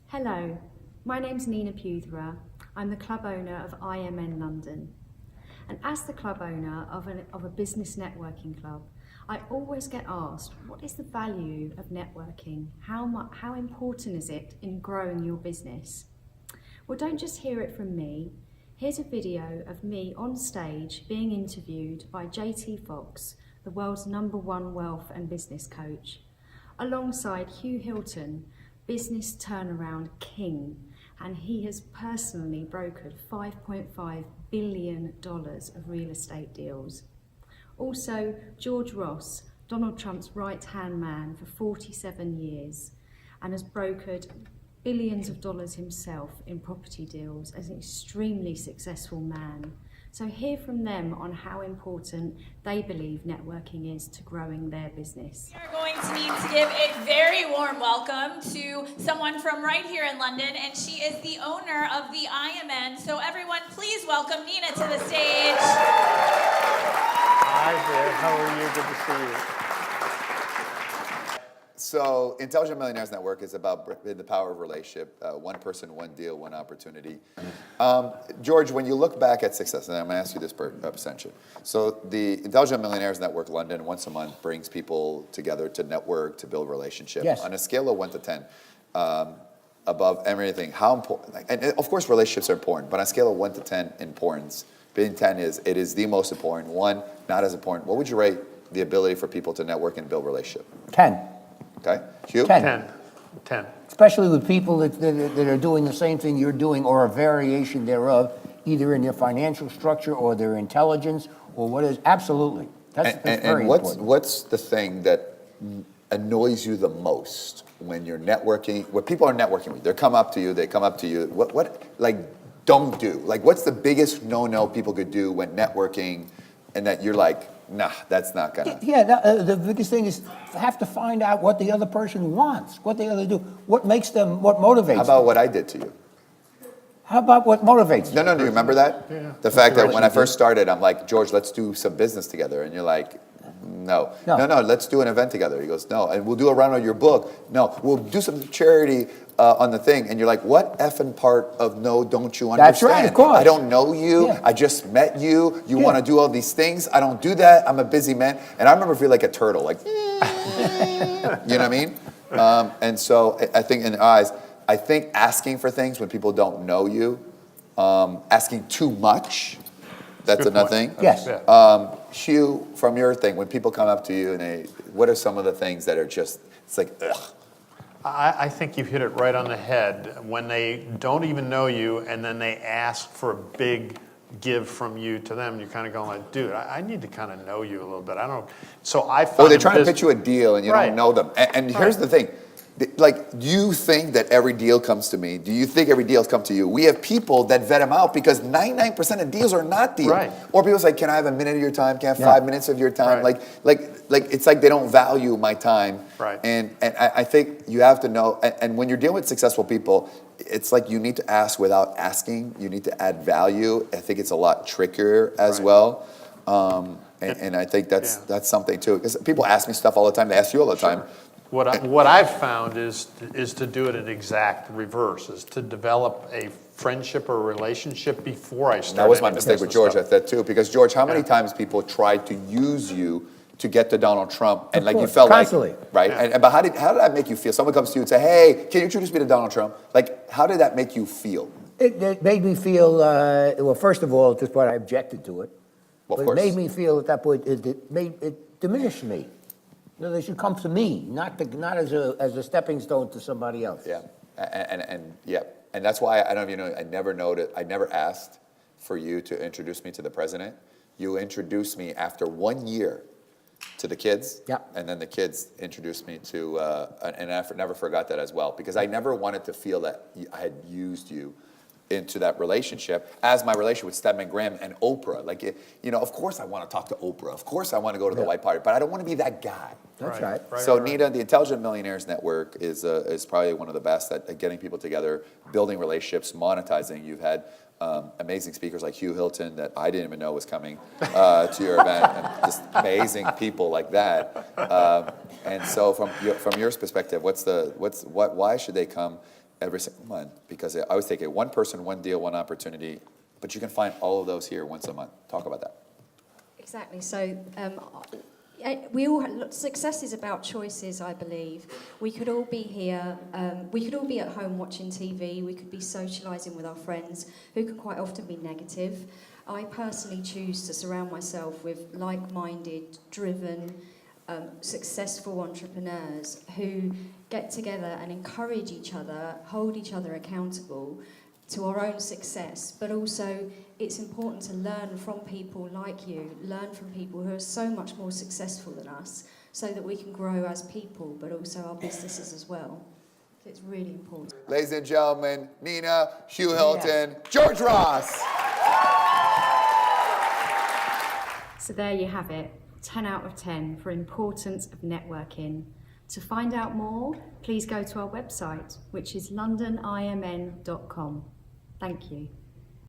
Hello, my name's Nina Peutherer. I'm the club owner of IMN London. And as the club owner of a business networking club, I always get asked, what is the value of networking? How important is it in growing your business? Well, don't just hear it from me. Here's a video of me on stage being interviewed by Foxx, the world's #1 wealth and business coach, alongside Hugh Hilton, business turnaround king, and he has personally brokered $5.5 billion of real estate deals. Also, George Ross, Donald Trump's right-hand man for 47 years, and has brokered billions of dollars himself in property deals as an extremely successful man. So hear from them on how important they believe networking is to growing their business. We are going to need to give a very warm welcome to someone from right here in London, and she is the owner of the IMN. So everyone, please welcome Nina to the stage. Hi there, how are you? Good to see you. So, Intelligent Millionaires Network is about the power of relationship, one person, one deal, one opportunity. George, when you look back at success, and I'm going to ask you this percentage. So, the Intelligent Millionaires Network London once a month brings people together to network, to build relationships. Yes. On a scale of 1 to 10, above everything, how important? And of course, relationships are important, but on a scale of 1 to 10 importance, being 10 it is the most important. 1, not as important. What would you rate the ability for people to network and build relationship? 10. Okay, Hugh? 10. 10. Especially with people that are doing the same thing you're doing or a variation thereof, either in their financial structure or their intelligence or what is. Absolutely. That's very important. What's the thing that annoys you the most when you're networking, when people are networking with you? They come up to you, what like, don't do? Like, what's the biggest no-no people could do when networking and that you're like, nah, that's not gonna. Yeah, the biggest thing is have to find out what the other person wants, what they other do, what makes them, what motivates them. How about what I did to you? How about what motivates them? No, do you remember that? Yeah. The fact that when I first started, I'm like, George, let's do some business together. And you're like, no, let's do an event together. He goes, no, and we'll do a round of your book. No, we'll do some charity on the thing. And you're like, what effing part of no don't you understand? That's right, of course. I don't know you. Yeah. I just met you. You want to do all these things. I don't do that. I'm a busy man. And I remember feeling like a turtle, like, you know what I mean? And so I think in eyes, I think asking for things when people don't know you, asking too much, that's another thing. Yes. Hugh, from your thing, when people come up to you and what are some of the things that are just, it's like, ugh. I think you hit it right on the head when they don't even know you and then they ask for a big give from you to them. You're kind of going like, dude, I need to kind of know you a little bit. I don't. So I found. Or they're trying to pitch you a deal and you don't know them. And here's the thing. Like, do you think that every deal comes to me? Do you think every deal's come to you? We have people that vet them out because 99% of deals are not deals. Right. Or people say, can I have a minute of your time? Can I have 5 minutes of your time? Right. Like it's like they don't value my time. Right. And I think you have to know, and when you're dealing with successful people, it's like you need to ask without asking. You need to add value. I think it's a lot trickier as well. And I think that's something too. Because people ask me stuff all the time. They ask you all the time. What I've found is to do it in exact reverse, is to develop a friendship or relationship before I start. That was my any mistake with business George stuff. at that too, because George, how many times people tried to use you to get to Donald Trump, and like you felt constantly. like, right? Yeah. But how did that make you feel? Someone comes to you and say, "Hey, can you introduce me to Donald Trump?" Like, how did that make you feel? It made me feel, well, first of all, at this point, I objected to it. Well, of But course. it made me feel at that point, it diminished me. You know, they should come to me, not as a stepping stone to somebody else. Yeah, and that's why I don't even know. I never asked for you to introduce me to the president. You introduced me after 1 year to the kids. Yeah. And then the kids introduced me to, and I never forgot that as well, because I never wanted to feel that I had used you into that relationship as my relationship with Stedman Graham and Oprah. Like, you know, of course I want to talk to Oprah. Of course I want to go to the White Party, but I don't want to be that guy. That's right. So Nina, the Intelligent Millionaires Network is probably one of the best at getting people together, building relationships, monetizing. You've had amazing speakers like Hugh Hilton that I didn't even know was coming to your event, and just amazing people like that. And so from your perspective, why should they come every single month, because I always take it one person, one deal, one opportunity, but you can find all of those here once a month. Talk about that. Exactly. So success is about choices, I believe. We could all be here, we could all be at home watching TV, we could be socialising with our friends, who can quite often be negative. I personally choose to surround myself with like-minded, driven, successful entrepreneurs who get together and encourage each other, hold each other accountable to our own success, but also it's important to learn from people like you, learn from people who are so much more successful than us, so that we can grow as people, but also our businesses as well. It's really important. Ladies and gentlemen, Nina, Hugh Hilton, George Ross. So there you have it, 10 out of 10 for importance of networking. To find out more, please go to our website, which is londonimn.com. Thank you.